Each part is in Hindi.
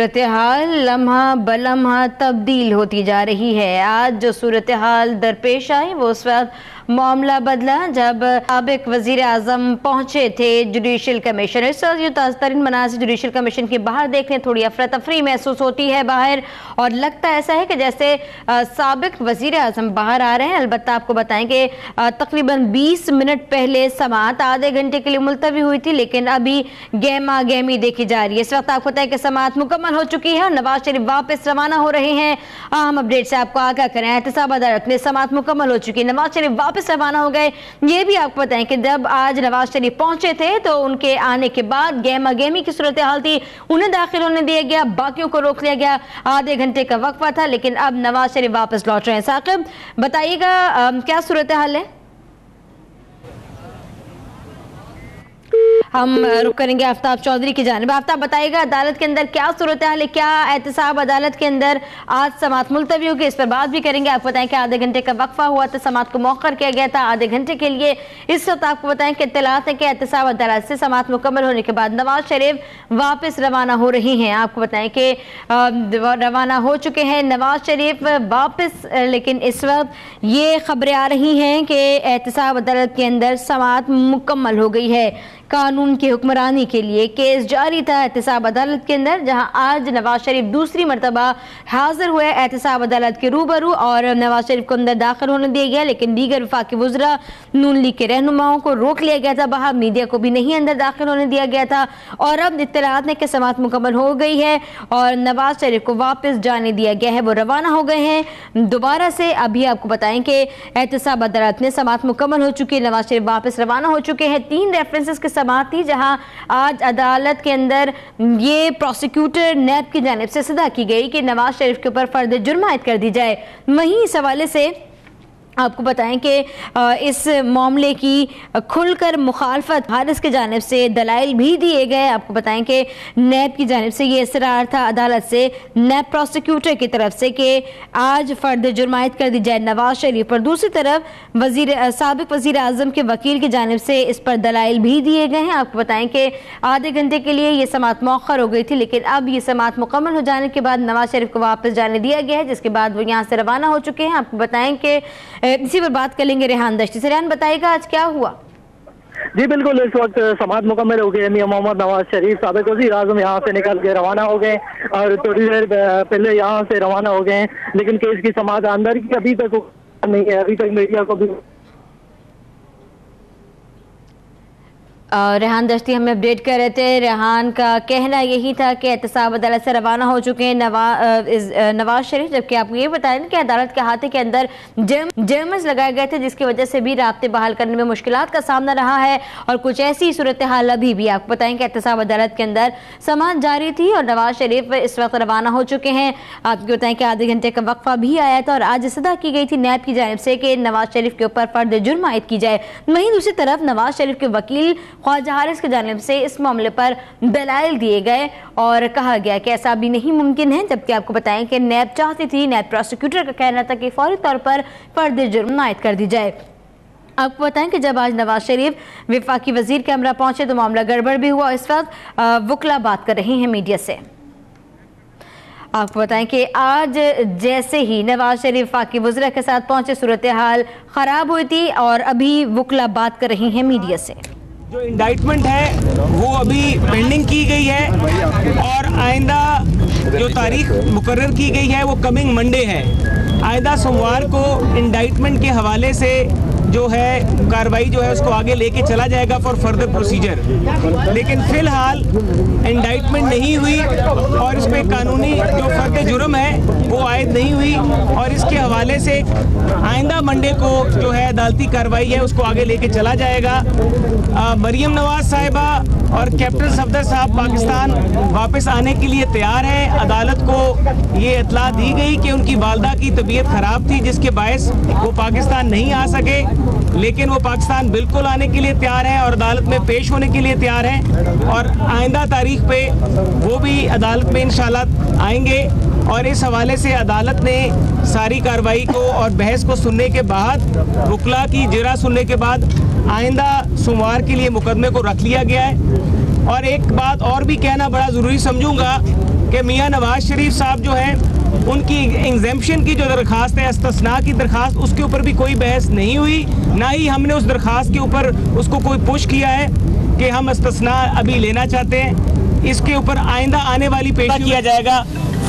सूरत हाल लम्हा बलम्हा तब्दील होती जा रही है। आज जो सूरत हाल दरपेश आई वो उस वक्त मामला बदला जब साबिक वजीर आजम पहुंचे थे जुडिशल कमीशन। इस वक्त ताज़ा तरीन मनाज़िर जुडिशल कमीशन के बाहर देखने थोड़ी अफरा तफरी महसूस होती है बाहर, और लगता ऐसा है कि जैसे साबिक वजीर आजम बाहर आ रहे हैं। अलबत्ता आपको बताएं कि तकरीबन 20 मिनट पहले समाअत आधे घंटे के लिए मुलतवी हुई थी, लेकिन अभी गहमा गहमी देखी जा रही है। इस वक्त आपको पता है कि समाअत मुकम्मल हो चुकी है और नवाज शरीफ वापस रवाना हो रहे हैं। अहम अपडेट से आपको आगाह करें, एहतसाब अदालत में समाअत मुकम्मल हो चुकी है, नवाज शरीफ वापस रवाना हो गए। ये भी आपको बताएं कि जब आज नवाज शरीफ पहुंचे थे तो उनके आने के बाद गहमा गहमी की सूरत हाल थी, उन्हें दाखिल होने दिया गया, बाकियों को रोक लिया गया। आधे घंटे का वक्फा था, लेकिन अब नवाज शरीफ वापस लौट रहे हैं। साकिब बताइएगा क्या सूरत हाल है? हम रुक करेंगे आफ्ताब चौधरी की जानिब। आफ्ताब बताइएगा अदालत के अंदर क्या सूरत हाल है, क्या एहतसाब अदालत के अंदर आज समाअत मुलतवी होगी, इस पर बात भी करेंगे। आपको बताएं कि आधे घंटे का वक्फा हुआ था, समाअत को मौखर किया गया था आधे घंटे के लिए। इस वक्त आपको बताएं कि इत्तलात है कि एहतसाब अदालत से समाअत मुकम्मल होने के बाद नवाज शरीफ वापस रवाना हो रही हैं। आपको बताएं कि रवाना हो चुके हैं नवाज शरीफ वापस, लेकिन इस वक्त ये खबरें आ रही हैं कि एहतसाब अदालत के अंदर समाअत मुकम्मल हो गई है। कानून की हुक्मरानी के लिए केस जारी था एहतसाब अदालत के अंदर, जहां आज नवाज शरीफ दूसरी मरतबा हाजिर हुए एहतसाब अदालत के रूबरू, और नवाज शरीफ को अंदर दाखिल होने दिया गया, लेकिन दीगर वफाकी वुज़रा नून लीग के रहनुमाओं को रोक लिया गया था बाहर, मीडिया को भी नहीं अंदर दाखिल होने दिया गया था। और अब इत्तलात है कि समाअत मुकम्मल हो गई है और नवाज शरीफ को वापस जाने दिया गया है, वो रवाना हो गए हैं दोबारा से। अभी आपको बताएं कि एहतसाब अदालत में समाअत मुकम्मल हो चुकी है, नवाज शरीफ वापस रवाना हो चुके हैं। 3 रेफरेंसेस के समाअत थी, जहां आज अदालत के अंदर ये प्रोसिक्यूटर नैब की जानिब से सदा की गई कि नवाज शरीफ के ऊपर फर्द जुर्म आयद कर दी जाए। वहीं इस हवाले से आपको बताएं कि इस मामले की खुलकर मुखालफत हारिस की जानिब से दलाइल भी दिए गए। आपको बताएं कि नैब की जानिब से ये इसरार था अदालत से, नैब प्रोसिक्यूटर की तरफ से, कि आज फर्द जुर्म आयद कर दी जाए नवाज शरीफ पर। दूसरी तरफ साबिक वज़ीर आज़म के वकील की जानिब से इस पर दलाइल भी दिए गए हैं। आपको बताएं कि आधे घंटे के लिए ये समाअत मौखर हो गई थी, लेकिन अब ये समाअत मुकम्मल हो जाने के बाद नवाज शरीफ को वापस जाने दिया गया है, जिसके बाद वो यहाँ से रवाना हो चुके हैं। आपको बताएं कि इसी पर बात कर लेंगे रेहान दश्ती से। रेहान बताइएगा आज क्या हुआ? जी बिल्कुल, इस वक्त समाअत मुकम्मल हो गई। मियां मोहम्मद नवाज शरीफ साबिक वज़ीर आज़म यहाँ से निकल के रवाना हो गए और थोड़ी देर पहले यहाँ से रवाना हो गए हैं, लेकिन केस की समाअत अंदर की अभी तक नहीं है। अभी तक मीडिया को भी रेहान दश्ती हमें अपडेट कर रहे थे। रेहान का कहना यही था कि एहतसाब अदालत से रवाना हो चुके हैं नवाज शरीफ, जबकि आपको ये बताया कि अदालत के अहाते के अंदर जर्मस लगाए गए थे, जिसकी वजह से भी राब्ते बहाल करने में मुश्किलात का सामना रहा है। और कुछ ऐसी सूरत हाल अभी भी आपको बताएं कि एहतसाब अदालत के अंदर समाअत जारी थी और नवाज शरीफ इस वक्त रवाना हो चुके हैं। आपको बताएं कि आधे घंटे का वक्फा भी आया था और आज सदा की गई थी नैब की जानिब से कि नवाज शरीफ के ऊपर फर्द जुर्म आयद की जाए। वहीं दूसरी तरफ नवाज शरीफ के वकील ख्वाजा हारिस की जानिब से इस मामले पर दलाइल दिए गए और कहा गया कि ऐसा भी नहीं मुमकिन है, जबकि आपको बताएं कि नैब चाहती थी, नैब प्रोसिक्यूटर का कहना था कि फौरी तौर पर फर्द जुर्म आयद कर दी जाए। आपको बताएं कि जब आज नवाज शरीफ वफाकी वजीर के हमरा पहुंचे तो मामला गड़बड़ भी हुआ। इस वक्त वकला बात कर रही हैं मीडिया से। आपको बताएं कि आज जैसे ही नवाज शरीफ वफाकी वज़रा के साथ पहुंचे सूरत हाल खराब हुई थी और अभी वकला बात कर रही हैं मीडिया से। जो इंडाइटमेंट है वो अभी पेंडिंग की गई है और आइंदा जो तारीख मुकर्रर की गई है वो कमिंग मंडे है। आइंदा सोमवार को इंडाइटमेंट के हवाले से जो है कार्रवाई जो है उसको आगे लेके चला जाएगा फॉर फर्दर प्रोसीजर, लेकिन फिलहाल इंडाइटमेंट नहीं हुई और इस पर कानूनी जो फर्द जुर्म है वो आयद नहीं हुई और इसके हवाले से आइंदा मंडे को जो है अदालती कार्रवाई है उसको आगे लेके चला जाएगा। मरियम नवाज साहिबा और कैप्टन सफदर साहब पाकिस्तान वापस आने के लिए तैयार हैं। अदालत को ये इत्तला दी गई कि उनकी वालदा की तबीयत ख़राब थी जिसके बायस वो पाकिस्तान नहीं आ सके, लेकिन वो पाकिस्तान बिल्कुल आने के लिए तैयार है और अदालत में पेश होने के लिए तैयार हैं और आइंदा तारीख पे वो भी अदालत में इंशाल्लाह आएंगे। और इस हवाले से अदालत ने सारी कार्रवाई को और बहस को सुनने के बाद, वकला की जिरा सुनने के बाद आइंदा सोमवार के लिए मुकदमे को रख लिया गया है। और एक बात और भी कहना बड़ा ज़रूरी समझूंगा कि मियां नवाज शरीफ साहब जो है उनकी एग्जेम्पशन की जो दरख्वास्त है, इस्तिस्ना की दरख्वास्त, उसके ऊपर भी कोई बहस नहीं हुई, ना ही हमने उस दरख्वास्त के ऊपर उसको कोई पुश किया है कि हम इस्तिस्ना अभी लेना चाहते हैं। इसके ऊपर आइंदा आने वाली पेश किया जाएगा।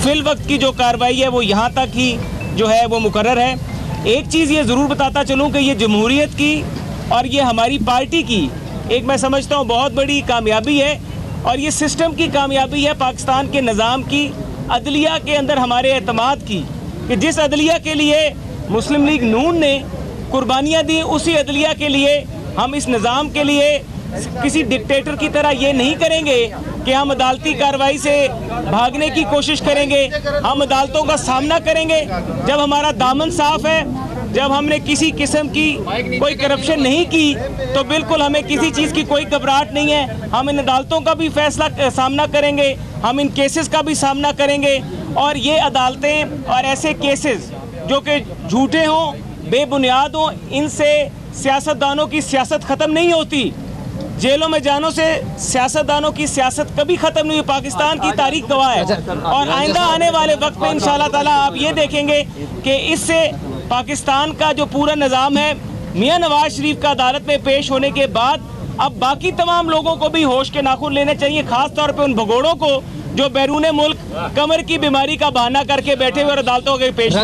फिल वक्त की जो कार्रवाई है वो यहाँ तक ही जो है वो मुकर्रर है। एक चीज़ ये ज़रूर बताता चलूँ कि ये जमहूरियत की और ये हमारी पार्टी की एक मैं समझता हूँ बहुत बड़ी कामयाबी है, और ये सिस्टम की कामयाबी है, पाकिस्तान के निज़ाम की, अदलिया के अंदर हमारे एतमाद की, कि जिस अदलिया के लिए मुस्लिम लीग नून ने कुर्बानियाँ दी, उसी अदलिया के लिए हम इस निज़ाम के लिए किसी डिक्टेटर की तरह ये नहीं करेंगे कि हम अदालती कार्रवाई से भागने की कोशिश करेंगे। हम अदालतों का सामना करेंगे जब हमारा दामन साफ है, जब हमने किसी किस्म की कोई करप्शन नहीं की, तो बिल्कुल हमें किसी चीज़ की कोई घबराहट नहीं है। हम इन अदालतों का भी फैसला सामना करेंगे, हम इन केसेस का भी सामना करेंगे, और ये अदालतें और ऐसे केसेस जो कि झूठे हों, बेबुनियाद हों, इनसे सियासतदानों की सियासत ख़त्म नहीं होती। जेलों में जाने से सियासतदानों की सियासत कभी खत्म नहीं हुई। पाकिस्तान की तारीख गवाह है, और आइंदा आने वाले वक्त में इंशाल्लाह ताला आप ये देखेंगे कि इससे पाकिस्तान का जो पूरा निज़ाम है, मियां नवाज शरीफ का अदालत में पेश होने के बाद अब बाकी तमाम लोगों को भी होश के नाखून लेने चाहिए, खास तौर पे उन भगोड़ों को जो बैरून मुल्क कमर की बीमारी का बहाना करके बैठे हुए और अदालतों के पेश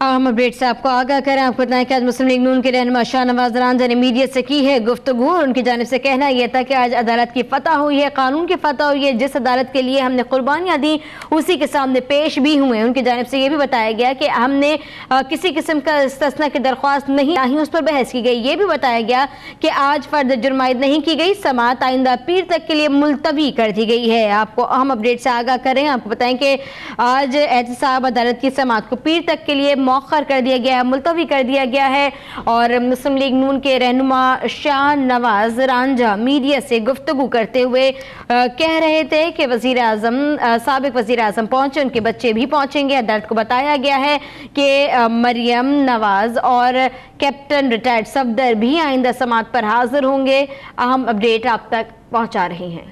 अहम अपडेट से आपको आगाह करें। आपको बताएं कि आज मुस्लिम लीग नून के रहनुमा शाहनवाज रांझा ने मीडिया से की है गुफ्तगू, और उनकी जानिब से कहना यह था कि आज अदालत की फतह हुई है, कानून की फतह हुई है। जिस अदालत के लिए हमने कुर्बानियाँ दी उसी के सामने पेश भी हुए। उनकी जानिब से यह भी बताया गया कि हमने किसी किस्म का इस्तिस्ना की दरख्वास्त नहीं, ना ही उस पर बहस की गई। ये भी बताया गया कि आज फर्द जुर्म आयद नहीं की गई, समाअत आइंदा पीर तक के लिए मुलतवी कर दी गई है। आपको अहम अपडेट से आगाह करें। आपको बताएं कि आज एहतसाब अदालत की समाअत को पीर तक के लिए मौखर कर दिया गया है, मुलतवी कर दिया गया है। और मुस्लिम लीग नून के रहनुमा शाहनवाज रांझा मीडिया से गुफ्तगू करते हुए कह रहे थे कि वजीर आजम, साबिक वजीर आजम पहुंचे, उनके बच्चे भी पहुंचेंगे। अदालत को बताया गया है कि मरियम नवाज और कैप्टन रिटायर्ड सफदर भी आइंदा समाअत पर हाजिर होंगे। अहम अपडेट आप तक पहुंचा रहे हैं।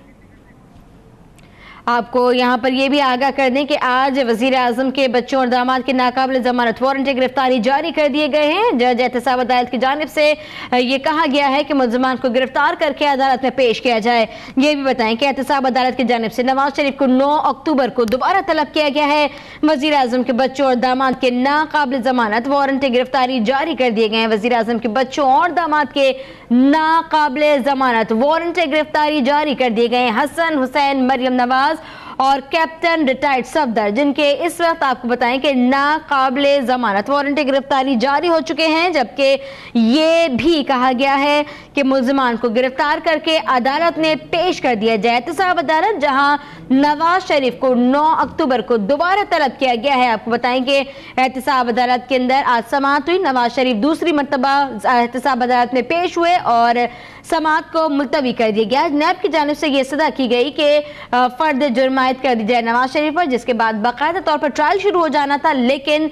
आपको यहाँ पर यह भी आगाह कर दें कि आज वजीर आजम के बच्चों और दामाद के नाकाबिल जमानत वारंट गिरफ्तारी जारी कर दिए गए हैं। जज एहतसाब अदालत की जानिब से ये कहा गया है कि मुलजमान को गिरफ्तार करके अदालत में पेश किया जाए। ये भी बताएं कि एहतसाब अदालत की जानिब से नवाज शरीफ को 9 अक्टूबर को दोबारा तलब किया गया है। वजीर आजम के बच्चों और दामाद के नाकाबिल जमानत वारंट गिरफ्तारी जारी कर दिए गए हैं। वजीर आजम के बच्चों और दामाद के नाकाबिल जमानत वारंट गिरफ्तारी जारी कर दिए गए हैं। हसन हुसैन, मरियम नवाज और कैप्टन रिटायर्ड सफदर, जिनके इस वक्त आपको बताएं कि नाकाबिले जमानत वारंट गिरफ्तारी जारी हो चुके हैं। जबकि ये भी कहा गया है कि मुलजमान को गिरफ्तार करके अदालत में पेश कर दिया जाए। एहतसाब अदालत जहां नवाज शरीफ को 9 अक्टूबर को दोबारा तलब किया गया है। आपको बताएं कि एहतसाब अदालत के अंदर आज समाअत हुई। नवाज शरीफ दूसरी मरतबा एहतसाब अदालत में पेश हुए और समाअत को मुलतवी कर दिया गया। नैब की जानिब से यह सदा की गई कि फर्द जुर्म आयद कर दी जाए नवाज शरीफ पर, जिसके बाद बाकायदा तौर पर ट्रायल शुरू हो जाना था, लेकिन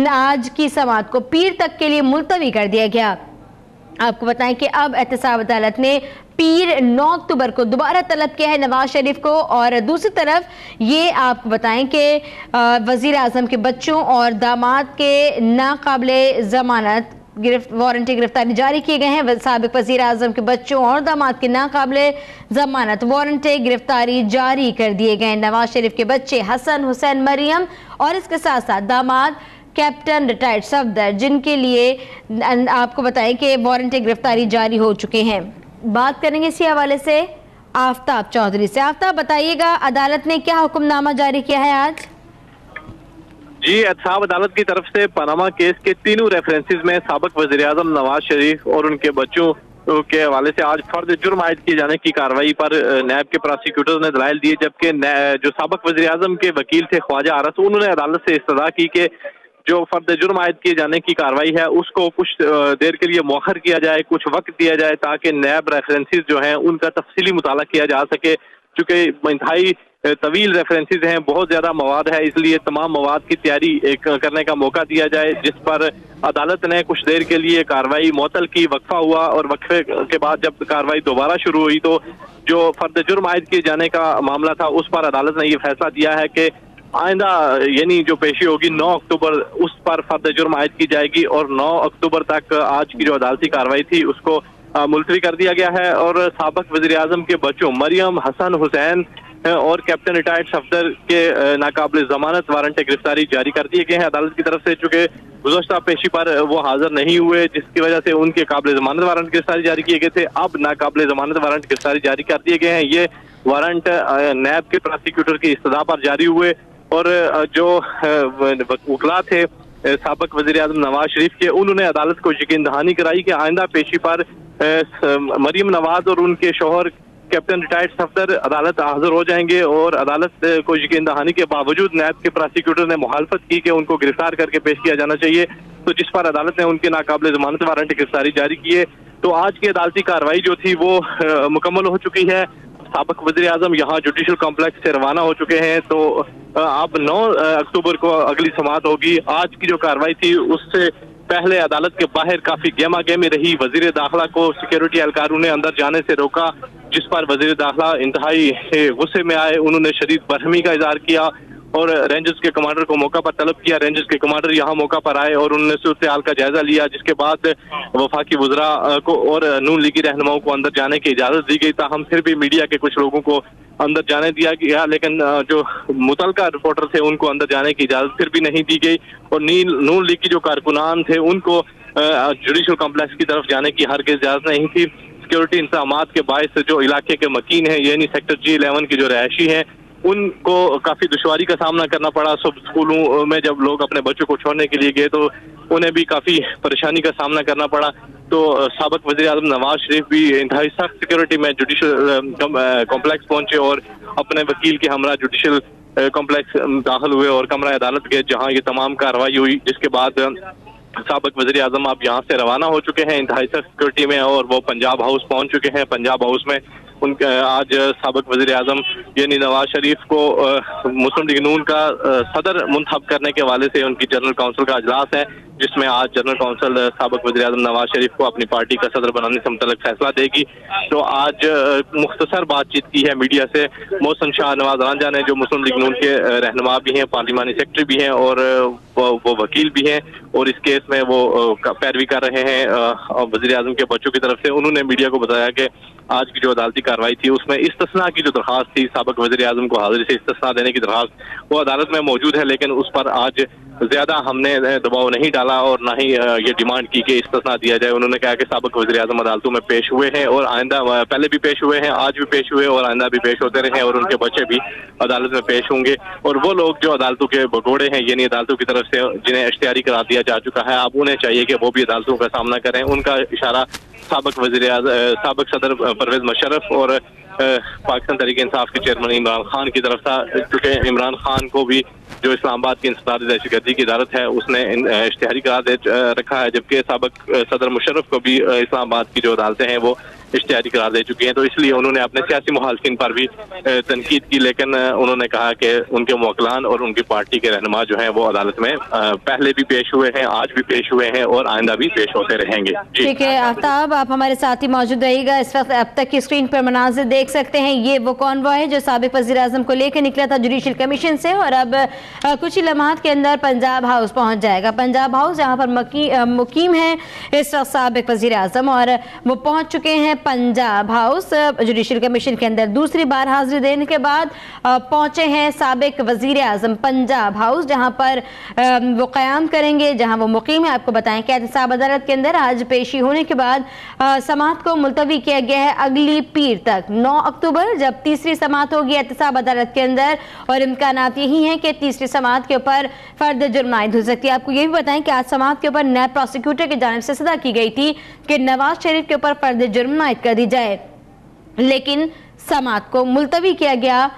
आज की समाअत को पीर तक के लिए मुलतवी कर दिया गया। आपको बताएं कि अब एहतसाब अदालत ने पीर 9 अक्टूबर को दोबारा तलब किया है नवाज शरीफ को। और दूसरी तरफ ये आपको बताएं कि वजीर आजम के बच्चों और दामाद के नाकाबिले जमानत वारंटी गिरफ्तारी जारी किए गए हैं। साबिक वजीर आजम के बच्चों और दामाद के नाकाबिले जमानत वारंटी गिरफ्तारी जारी कर दिए गए। नवाज शरीफ के बच्चे हसन हुसैन, मरियम और इसके साथ साथ दामाद कैप्टन रिटायर्ड सफदर, जिनके लिए आपको बताएं कि वारंटी गिरफ्तारी जारी हो चुके हैं। बात करेंगे इसी हवाले से आफ्ताब चौधरी से। आफ्ताब, बताइएगा अदालत ने क्या हुक्मनामा जारी किया है आज? जी, एहतसाब अदालत की तरफ से पनामा केस के तीनों रेफरेंसेस में साबिक वज़ीर आज़म नवाज शरीफ और उनके बच्चों के हवाले से आज फर्द जुर्म आयद किए जाने की कार्रवाई पर नैब के प्रोसिक्यूटर ने दलाइल दिए। जबकि जो साबिक वज़ीर आज़म के वकील थे ख्वाजा आरस, उन्होंने अदालत से इस्तदा की कि जो फर्द जुर्म आयद किए जाने की कार्रवाई है उसको कुछ देर के लिए मौखर किया जाए, कुछ वक्त दिया जाए, ताकि नैब रेफरेंसेस जो हैं उनका तफसीली मुताला किया जा सके। चूँकि इंतहाई तवील रेफरेंसेस हैं, बहुत ज्यादा मवाद है, इसलिए तमाम मवाद की तैयारी करने का मौका दिया जाए, जिस पर अदालत ने कुछ देर के लिए कार्रवाई मुअत्तल की, वक्फा हुआ और वक्फे के बाद जब कार्रवाई दोबारा शुरू हुई तो जो फर्द जुर्म आयद किए जाने का मामला था उस पर अदालत ने यह फैसला दिया है कि आइंदा यानी जो पेशी होगी 9 अक्टूबर उस पर फर्द जुर्म आयद की जाएगी और 9 अक्टूबर तक आज की जो अदालती कार्रवाई थी उसको मुलतवी कर दिया गया है। और साबिक वज़ीर आज़म के बच्चों मरियम, हसन, हुसैन और कैप्टन रिटायर्ड सफदर के नाकाबिल जमानत वारंट गिरफ्तारी जारी कर दिए गए हैं अदालत की तरफ से, चूंकि गुज़श्ता पेशी पर वो हाजिर नहीं हुए जिसकी वजह से उनके काबिल जमानत वारंट गिरफ्तारी जारी किए गए थे। अब नाकाबिल जमानत वारंट गिरफ्तारी जारी कर दिए गए हैं। ये वारंट नैब के प्रोसिक्यूटर की इस्तदा पर जारी हुए और जो वकला थे साबिक वज़ीर आज़म नवाज शरीफ के, उन्होंने अदालत को यकीन दहानी कराई कि आइंदा पेशी पर मरियम नवाज और उनके शौहर कैप्टन रिटायर्ड सफदर अदालत हाजिर हो जाएंगे और अदालत को यकीन दहानी के बावजूद नैब के प्रोसिक्यूटर ने मुखालफत की कि उनको गिरफ्तार करके पेश किया जाना चाहिए, तो जिस पर अदालत ने उनके नाकाबिल जमानत वारंट गिरफ्तारी जारी किए। तो आज की अदालती कार्रवाई जो थी वो मुकम्मल हो चुकी है। साबिक वज़ीर आज़म यहाँ जुडिशल कॉम्प्लेक्स से रवाना हो चुके हैं, तो अब 9 अक्टूबर को अगली समाअत होगी। आज की जो कार्रवाई थी उससे पहले अदालत के बाहर काफी गहमा गहमी रही। वजीर दाखिला को सिक्योरिटी एहलकारों ने अंदर जाने से रोका, जिस पर वजीर दाखिला इंतहाई गुस्से में आए। उन्होंने शदीद बरहमी का इजहार किया और रेंजर्स के कमांडर को मौका पर तलब किया। रेंजर्स के कमांडर यहाँ मौका पर आए और उन्होंने सूरत हाल का जायजा लिया, जिसके बाद वफाकी वज़रा को और नून लीगी रहनुमाओं को अंदर जाने की इजाजत दी गई। ताहम फिर भी मीडिया के कुछ लोगों को अंदर जाने दिया गया, लेकिन जो मुतलका रिपोर्टर थे उनको अंदर जाने की इजाजत फिर भी नहीं दी गई और नून लीग की जो कारकुनान थे उनको जुडिशल कॉम्प्लेक्स की तरफ जाने की हरगिज़ इजाजत नहीं थी। सिक्योरिटी इंतजामात के बायस जो इलाके के मकीन हैं यानी सेक्टर G11 की जो रहायशी हैं उनको काफी दुश्वारी का सामना करना पड़ा। सब स्कूलों में जब लोग अपने बच्चों को छोड़ने के लिए गए तो उन्हें भी काफी परेशानी का सामना करना पड़ा। तो साबिक वज़ीर आज़म नवाज शरीफ भी इंतहाई सख्त सिक्योरिटी में जुडिशल कॉम्प्लेक्स पहुंचे और अपने वकील के हमरा जुडिशल कॉम्प्लेक्स दाखिल हुए और कमरा अदालत गए, जहां ये तमाम कार्रवाई हुई। जिसके बाद साबिक वज़ीर आज़म अब यहाँ से रवाना हो चुके हैं इंतहाई सख्त सिक्योरिटी में और वो पंजाब हाउस पहुंच चुके हैं। पंजाब हाउस में उनके आज साबिक वज़ीर आज़म यानी नवाज शरीफ को मुस्लिम लीग नून का सदर मुंतखब करने के हवाले से उनकी जनरल काउंसिल का अजलास है, जिसमें आज जनरल काउंसिल साबिक वज़ीर आज़म नवाज शरीफ को अपनी पार्टी का सदर बनाने से मुतल्लिक फैसला देगी। तो आज मुख्तसर बातचीत की है मीडिया से मोहसिन शाह नवाज रांझा ने, जो मुस्लिम लीग नून के रहनुमा भी हैं, पार्लिमानी सेक्रेटरी भी हैं और वो वकील भी हैं और इस केस में वो पैरवी कर रहे हैं वज़ीर आज़म के बच्चों की तरफ से। उन्होंने मीडिया को बताया कि आज की जो अदालती कार्रवाई थी उसमें इस्तिस्ना की जो दरख्वास्त थी, साबिक वज़ीर आज़म को हाजिरी से इस्तिस्ना देने की दरख्वास्त, वो अदालत में मौजूद है, लेकिन उस पर आज ज्यादा हमने दबाव नहीं डाला और ना ही ये डिमांड की कि इस्तिस्ना दिया जाए। उन्होंने कहा कि साबिक वज़ीर आज़म अदालतों में पेश हुए हैं और आइंदा पहले भी पेश हुए हैं, आज भी पेश हुए और आइंदा भी पेश होते रहे और उनके बच्चे भी अदालत में पेश होंगे। और वो लोग जो अदालतों के भगोड़े हैं यानी अदालतों की तरफ से जिन्हें इश्तिहारी करार दिया जा चुका है, अब उन्हें चाहिए कि वो भी अदालतों का सामना करें। उनका इशारा साबिक सदर परवेज मुशर्रफ और पाकिस्तान तहरीक इंसाफ के चेयरमैन इमरान खान की तरफ था, क्योंकि इमरान खान को भी जो इस्लामाबाद की इंसदादी दहशतगर्दी की इदारत है उसने इश्तिहारी करार दे रखा है, जबकि साबिक सदर मुशर्रफ को भी इस्लामाबाद की जो अदालतें हैं वो इश्तिहारी करार दे चुकी हैं। तो इसलिए उन्होंने अपने सियासी मुखालिफिन पर भी तनकीद की, लेकिन उन्होंने कहा कि उनके मुवक्किलान और उनकी पार्टी के रहनुमा जो हैं वो अदालत में पहले भी पेश हुए हैं, आज भी पेश हुए हैं और आइंदा भी पेश होते रहेंगे। ठीक है आफ्ताब, आप हमारे साथ ही मौजूद रहिएगा। इस वक्त अब तक की स्क्रीन पर मनाजिर देख सकते हैं, ये वो कॉन्वॉय है जो साबिक वज़ीर आज़म को लेकर निकला था जुडिशल कमीशन से और अब कुछ ही लम्हात के अंदर पंजाब हाउस पहुंच जाएगा। पंजाब हाउस जहां पर मुकीम है इस वक्त साबिक वज़ीर आज़म और वो पहुंच चुके हैं पंजाब हाउस। जुडिशल कमीशन के अंदर दूसरी बार हाजिरी देने के बाद पहुंचे हैं साबिक वज़ीर आज़म पंजाब हाउस, जहां पर वो क़याम करेंगे, जहां वो मुकीम है। आपको बताएं कि एहतसाब अदालत के अंदर आज पेशी होने के बाद समाअत को मुलतवी किया गया है अगली पीर तक 9 अक्टूबर, जब तीसरी समाअत होगी एहतसाब अदालत के अंदर और इम्कानात यही हैं कि तीसरी समाअत के ऊपर फर्द जुर्म आयद हो सकती है। आपको ये भी बताएं कि आज समाअत के ऊपर नैब प्रोसिक्यूटर की जानिब से सदा की गई थी कि नवाज शरीफ के ऊपर फर्द जुर्म आयद कर दी जाए, लेकिन समाअत को मुलतवी किया गया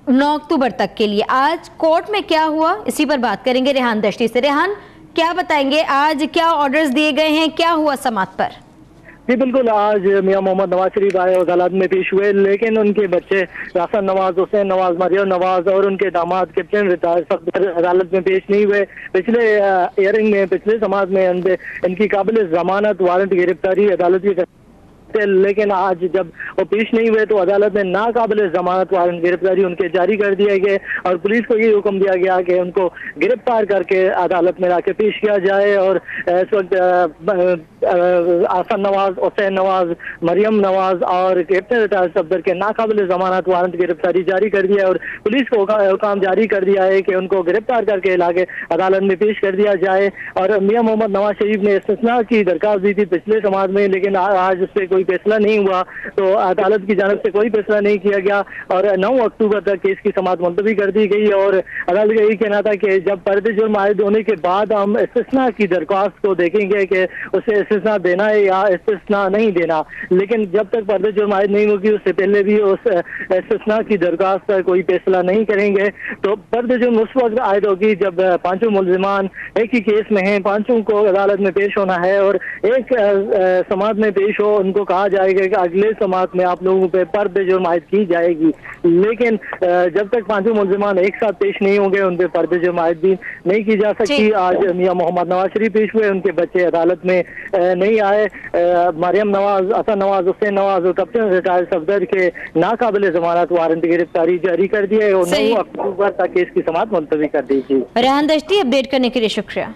9 अक्टूबर तक के लिए। आज कोर्ट में क्या हुआ इसी पर बात करेंगे रेहान दश्ती से। रेहान, क्या बताएंगे आज क्या ऑर्डर्स दिए गए हैं, क्या हुआ समाअत पर? जी बिल्कुल, आज मियां मोहम्मद नवाज शरीफ आए और अदालत में पेश हुए, लेकिन उनके बच्चे रासन नवाज, हुसैन नवाज, मरियम नवाज और उनके दामाद कैप्टन रिटायर सफदर अदालत में पेश नहीं हुए। पिछले हियरिंग में, पिछले समाअत में इनकी काबिल जमानत वारंट गिरफ्तारी अदालत की, लेकिन आज जब वो पेश नहीं हुए तो अदालत ने नाकाबिल जमानत वारंट गिरफ्तारी उनके जारी कर दिए गए और पुलिस को ये हुक्म दिया गया कि उनको गिरफ्तार करके अदालत में लाके पेश किया जाए। और इस वक्त आसन नवाज, हुसैन नवाज, मरियम नवाज और कैप्टन रिटायर सफदर के नाकाबिल जमानत वारंट गिरफ्तारी जारी कर दिया और पुलिस को हुक्म जारी कर दिया है कि उनको गिरफ्तार करके लाके अदालत में पेश कर दिया जाए। और मियां मोहम्मद नवाज शरीफ ने इस्तिस्ना की दरखास्त दी थी पिछले समाअत में, लेकिन आज उस पर कोई फैसला नहीं हुआ, तो अदालत की जानब से कोई फैसला नहीं किया गया और 9 अक्टूबर तक केस की समाअत मुलतवी कर दी गई। और अदालत का यही कहना था कि जब पर्दे जुर्म आयद होने के बाद हम इस्तिस्ना की दरख्वास्त को देखेंगे कि उसे इस्तिस्ना देना है या इस्तिस्ना नहीं देना, लेकिन जब तक पर्दे जुर्म आयद नहीं होगी उससे पहले भी उस इस्तिस्ना की दरख्वास्त पर कोई फैसला नहीं करेंगे। तो पर्दे जुर्म उस वक्त आयद होगी जब पांचों मुलजिमान एक ही केस में हैं, पांचों को अदालत में पेश होना है और एक समाअत में पेश हो, उनको कहा जाएगा कि अगले समाअत में आप लोगों पे पर्दे जुर्म आयद की जाएगी। लेकिन जब तक पांचों मुलजिमान एक साथ पेश नहीं होंगे उन पे पर्दे जुर्म आयद भी नहीं की जा सकती। आज मियां मोहम्मद नवाज शरीफ पेश हुए, उनके बच्चे अदालत में नहीं आए। मरियम नवाज, हसन नवाज, हुसैन नवाज और कैप्टन रिटायर सफदर के नाकाबिल जमानत वारंट गिरफ्तारी जारी कर दिया है और 9 अक्टूबर तक केस की समाअत मुलतवी कर दी थी। रेहान दश्ती, अपडेट करने के लिए शुक्रिया।